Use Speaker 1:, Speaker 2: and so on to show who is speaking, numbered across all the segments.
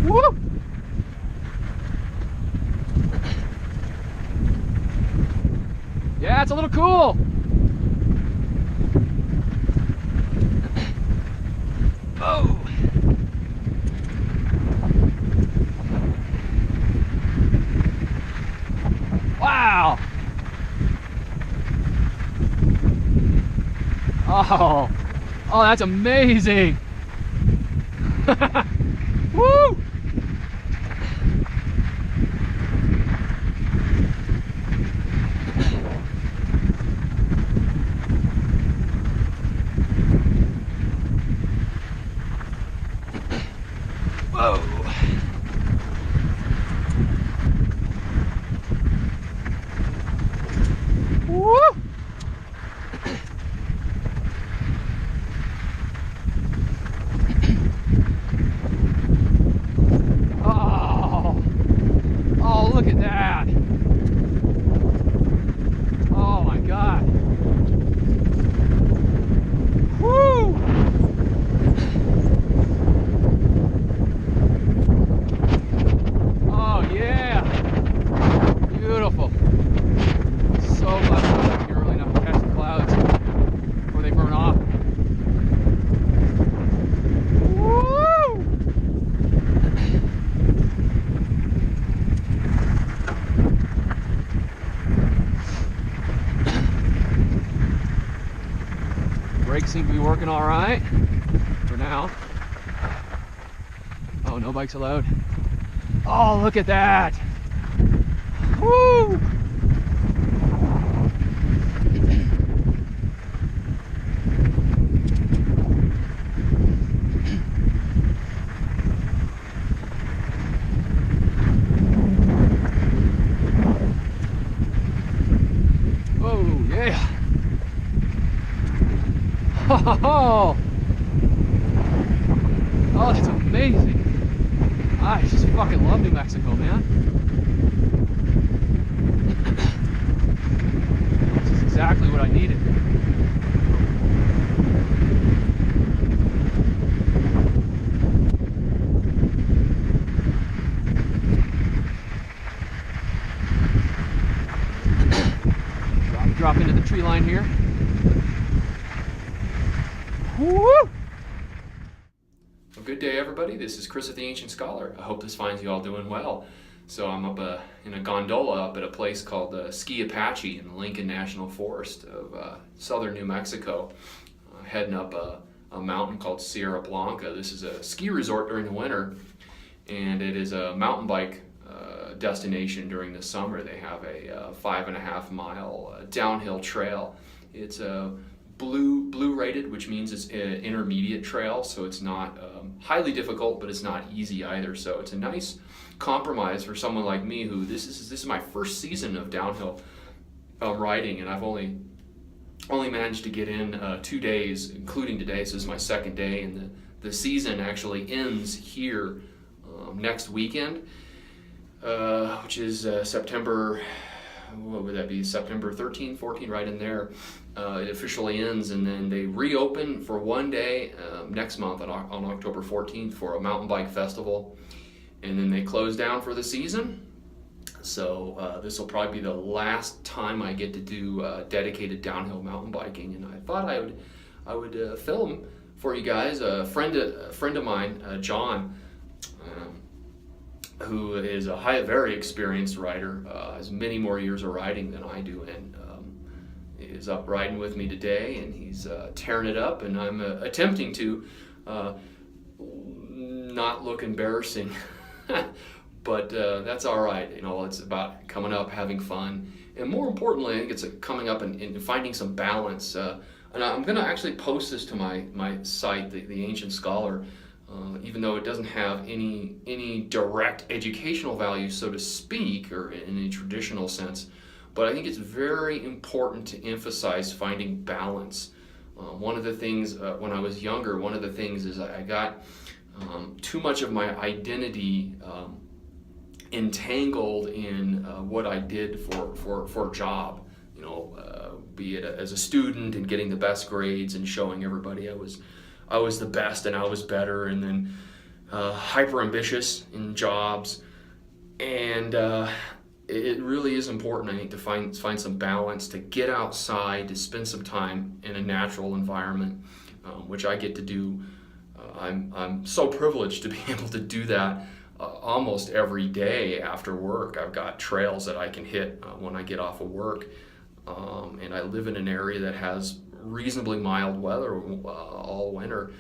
Speaker 1: Woo! Yeah, it's a little cool. Oh. Wow. Oh. Oh, that's amazing. Woo! Whoa. Woo! Oh. Oh, look at that. Oh my God. Woo! Oh yeah. Beautiful. So glad I'm up here early enough to catch the clouds before they burn off. Woo! Brakes seem to be working all right for now. Oh, no bikes allowed. Oh, look at that. Woo! Oh, yeah. Oh, oh, that's amazing. I just fucking love New Mexico, man. This is exactly what I needed. Drop into the tree line here. Woo!
Speaker 2: Well, good day, everybody. This is Chris of the Ancient Scholar. I hope this finds you all doing well. So I'm up in a gondola up at a place called Ski Apache in the Lincoln National Forest of southern New Mexico, heading up a mountain called Sierra Blanca. This is a ski resort during the winter, and it is a mountain bike destination during the summer. They have a 5.5 mile downhill trail. It's a blue rated, which means it's an intermediate trail, so it's not highly difficult, but it's not easy either. So it's a nice compromise for someone like me who this is my first season of downhill riding, and I've only managed to get in 2 days, including today. So this is my second day, and the season actually ends here next weekend, which is September. What would that be? September 13, 14, right in there. It officially ends, and then they reopen for one day next month on October 14th for a mountain bike festival, and then they close down for the season. So this will probably be the last time I get to do dedicated downhill mountain biking, and I thought I would film for you guys. A friend of mine, John, who is a very experienced rider, has many more years of riding than I do, and is up riding with me today, and he's tearing it up, and I'm attempting to not look embarrassing, but that's all right. You know, it's about coming up, having fun, and more importantly, I think it's coming up and finding some balance. And I'm going to actually post this to my site, the Ancient Scholar. Even though it doesn't have any direct educational value, so to speak, or in a traditional sense, but I think it's very important to emphasize finding balance. One of the things, when I was younger, one of the things is I got too much of my identity entangled in what I did for a job. You know, be it as a student and getting the best grades and showing everybody I was the best and I was better, and then hyper ambitious in jobs, and it really is important, I think, to find some balance, to get outside, to spend some time in a natural environment, which I get to do. I'm so privileged to be able to do that almost every day after work. I've got trails that I can hit when I get off of work, and I live in an area that has reasonably mild weather all winter,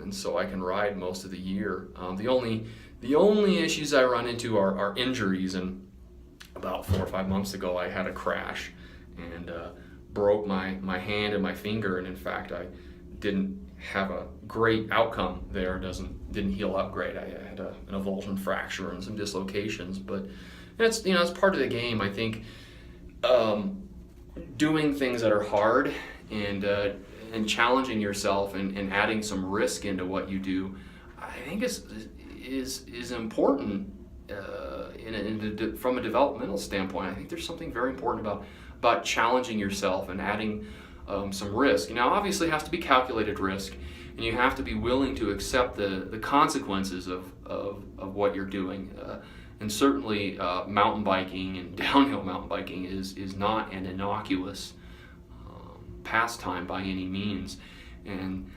Speaker 2: and so I can ride most of the year. The only issues I run into are injuries, and about 4 or 5 months ago I had a crash and broke my hand and my finger, and in fact I didn't have a great outcome there. Didn't heal up great. I had an avulsion fracture and some dislocations, but it's part of the game. I think doing things that are hard and challenging yourself and adding some risk into what you do, I think is important from a developmental standpoint. I think there's something very important about challenging yourself and adding some risk. Now, obviously, it has to be calculated risk, and you have to be willing to accept the consequences of what you're doing. And certainly, mountain biking and downhill mountain biking is not an innocuous pastime by any means. And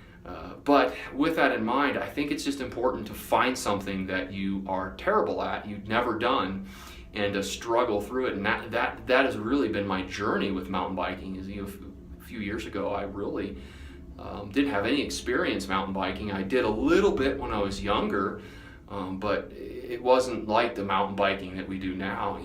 Speaker 2: but with that in mind, I think it's just important to find something that you are terrible at, you've never done, and to struggle through it. And that has really been my journey with mountain biking. Is a few years ago, I really didn't have any experience mountain biking. I did a little bit when I was younger, but it wasn't like the mountain biking that we do now.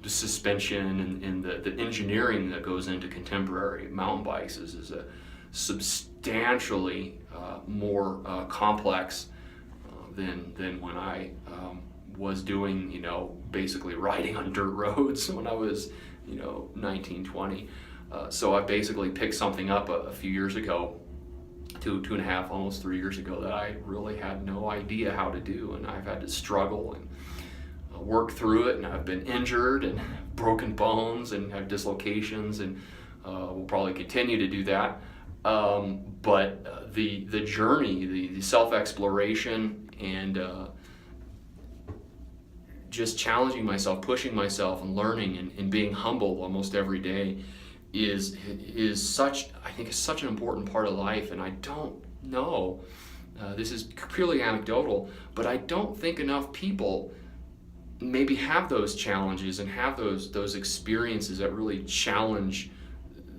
Speaker 2: The suspension and the engineering that goes into contemporary mountain bikes is a substantially more complex than when I was doing, basically riding on dirt roads when I was, 19, 20. So I basically picked something up a few years ago, two and a half, almost 3 years ago, that I really had no idea how to do, and I've had to struggle and work through it, and I've been injured and broken bones and have dislocations, and will probably continue to do that. But the journey, the self-exploration, and just challenging myself, pushing myself, and learning and being humble almost every day is such an important part of life. And I don't know, this is purely anecdotal, but I don't think enough people maybe have those challenges and have those experiences that really challenge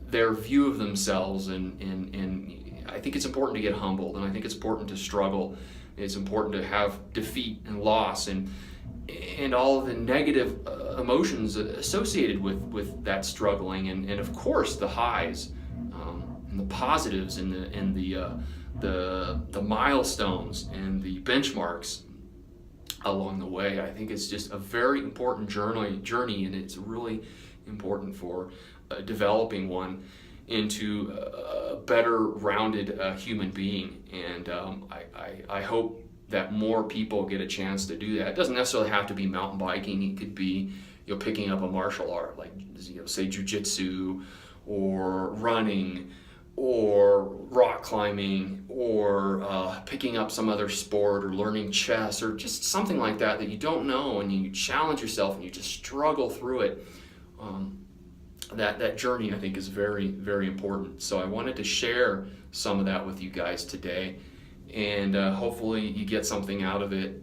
Speaker 2: their view of themselves, and I think it's important to get humbled, and I think it's important to struggle. It's important to have defeat and loss and all of the negative emotions associated with that struggling, and of course the highs and the positives and the milestones and the benchmarks along the way. I think it's just a very important journey, and it's really important for developing one into a better rounded human being. And I hope that more people get a chance to do that. It doesn't necessarily have to be mountain biking. It could be picking up a martial art, like say jiu-jitsu, or running, or rock climbing, or picking up some other sport, or learning chess, or just something like that you don't know, and you challenge yourself and you just struggle through it. That journey, I think, is very, very important. So I wanted to share some of that with you guys today, and hopefully you get something out of it.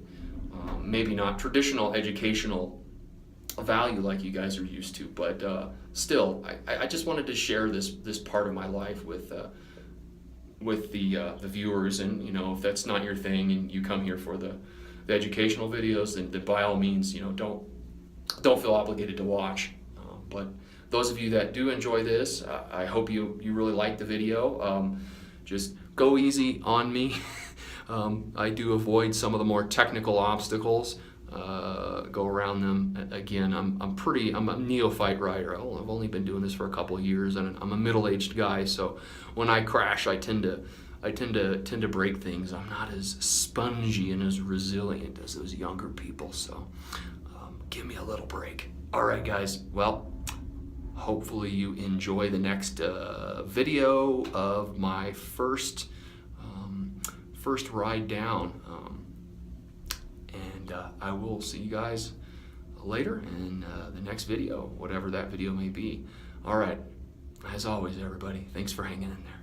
Speaker 2: Maybe not traditional educational value like you guys are used to, but still, I just wanted to share this part of my life with the viewers. And if that's not your thing and you come here for the educational videos, then by all means, don't feel obligated to watch. But those of you that do enjoy this, I hope you really like the video. Just go easy on me. I do avoid some of the more technical obstacles, go around them. Again, I'm a neophyte rider. I've only been doing this for a couple of years, and I'm a middle-aged guy. So when I crash, I tend to break things. I'm not as spongy and as resilient as those younger people. So give me a little break. All right, guys. Well, hopefully you enjoy the next video of my first ride down. And I will see you guys later in the next video, whatever that video may be. All right, as always, everybody, thanks for hanging in there.